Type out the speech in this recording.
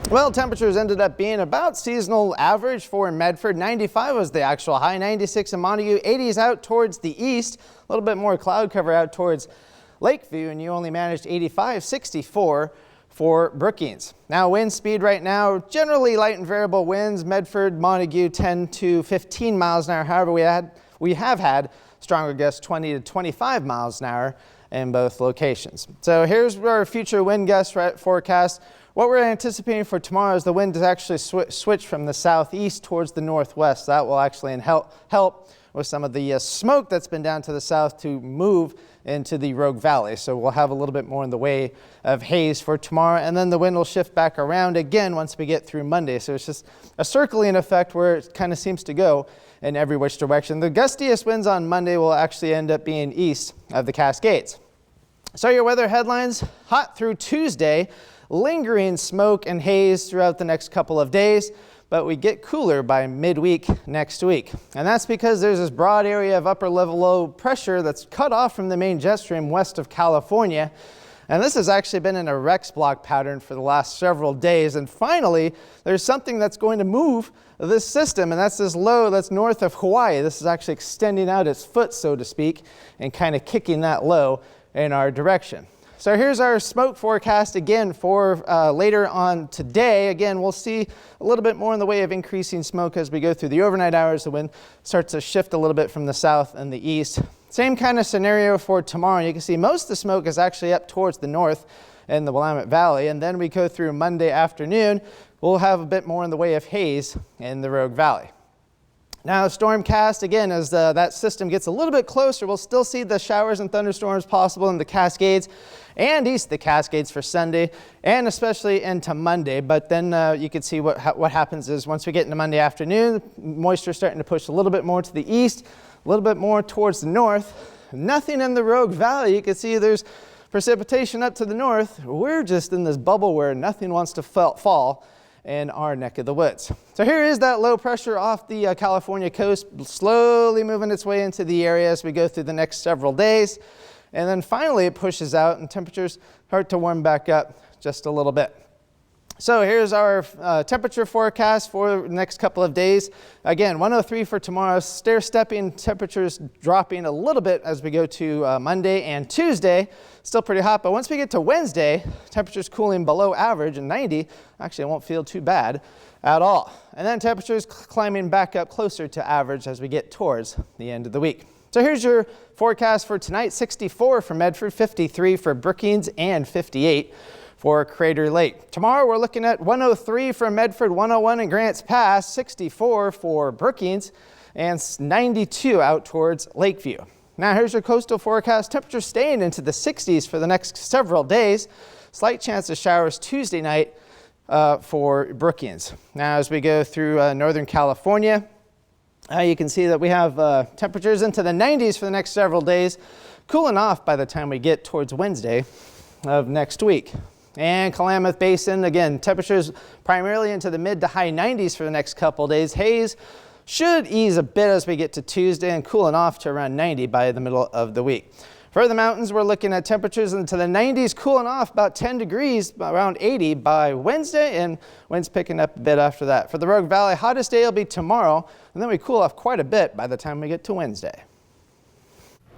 Well, temperatures ended up being about seasonal average for Medford. 95 was the actual high, 96 in Montague, 80s out towards the east, a little bit more cloud cover out towards Lakeview, and you only managed 85, 64 for Brookings. Now wind speed right now, generally light and variable winds. Medford, Montague 10 to 15 miles an hour. However, we have had stronger gusts 20 to 25 miles an hour in both locations. So here's our future wind gust forecast. What we're anticipating for tomorrow is the wind to actually switch from the southeast towards the northwest. That will actually help with some of the smoke that's been down to the south to move into the Rogue Valley. So we'll have a little bit more in the way of haze for tomorrow, and then the wind will shift back around again once we get through Monday. So it's just a circling effect where it kind of seems to go in every which direction. The gustiest winds on Monday will actually end up being east of the Cascades. So your weather headlines: hot through Tuesday, lingering smoke and haze throughout the next couple of days, but we get cooler by midweek next week. And that's because there's this broad area of upper level low pressure that's cut off from the main jet stream west of California. And this has actually been in a Rex block pattern for the last several days. And finally, there's something that's going to move this system, and that's this low that's north of Hawaii. This is actually extending out its foot, so to speak, and kind of kicking that low in our direction. So here's our smoke forecast again for later on today. Again, we'll see a little bit more in the way of increasing smoke as we go through the overnight hours. The wind starts to shift a little bit from the south and the east. Same kind of scenario for tomorrow. You can see most of the smoke is actually up towards the north in the Willamette Valley. And then we go through Monday afternoon, we'll have a bit more in the way of haze in the Rogue Valley. Now, stormcast, again, as that system gets a little bit closer, we'll still see the showers and thunderstorms possible in the Cascades and east of the Cascades for Sunday, and especially into Monday. But then you can see what happens is once we get into Monday afternoon, moisture starting to push a little bit more to the east, a little bit more towards the north. Nothing in the Rogue Valley. You can see there's precipitation up to the north. We're just in this bubble where nothing wants to fall in our neck of the woods. So here is that low pressure off the California coast, slowly moving its way into the area as we go through the next several days. And then finally it pushes out and temperatures start to warm back up just a little bit. So here's our temperature forecast for the next couple of days. Again, 103 for tomorrow, stair-stepping, temperatures dropping a little bit as we go to Monday and Tuesday. Still pretty hot, but once we get to Wednesday, temperatures cooling below average, and 90 actually won't feel too bad at all. And then temperatures climbing back up closer to average as we get towards the end of the week. So here's your forecast for tonight: 64 for Medford, 53 for Brookings, and 58 for Crater Lake. Tomorrow we're looking at 103 for Medford, 101 in Grants Pass, 64 for Brookings, and 92 out towards Lakeview. Now here's your coastal forecast. Temperatures staying into the 60s for the next several days. Slight chance of showers Tuesday night for Brookings. Now as we go through Northern California, you can see that we have temperatures into the 90s for the next several days, cooling off by the time we get towards Wednesday of next week. And Klamath Basin, again, temperatures primarily into the mid to high 90s for the next couple days. Haze should ease a bit as we get to Tuesday and cooling off to around 90 by the middle of the week. For the mountains, we're looking at temperatures into the 90s, cooling off about 10 degrees, around 80 by Wednesday, and winds picking up a bit after that. For the Rogue Valley, hottest day will be tomorrow, and then we cool off quite a bit by the time we get to Wednesday.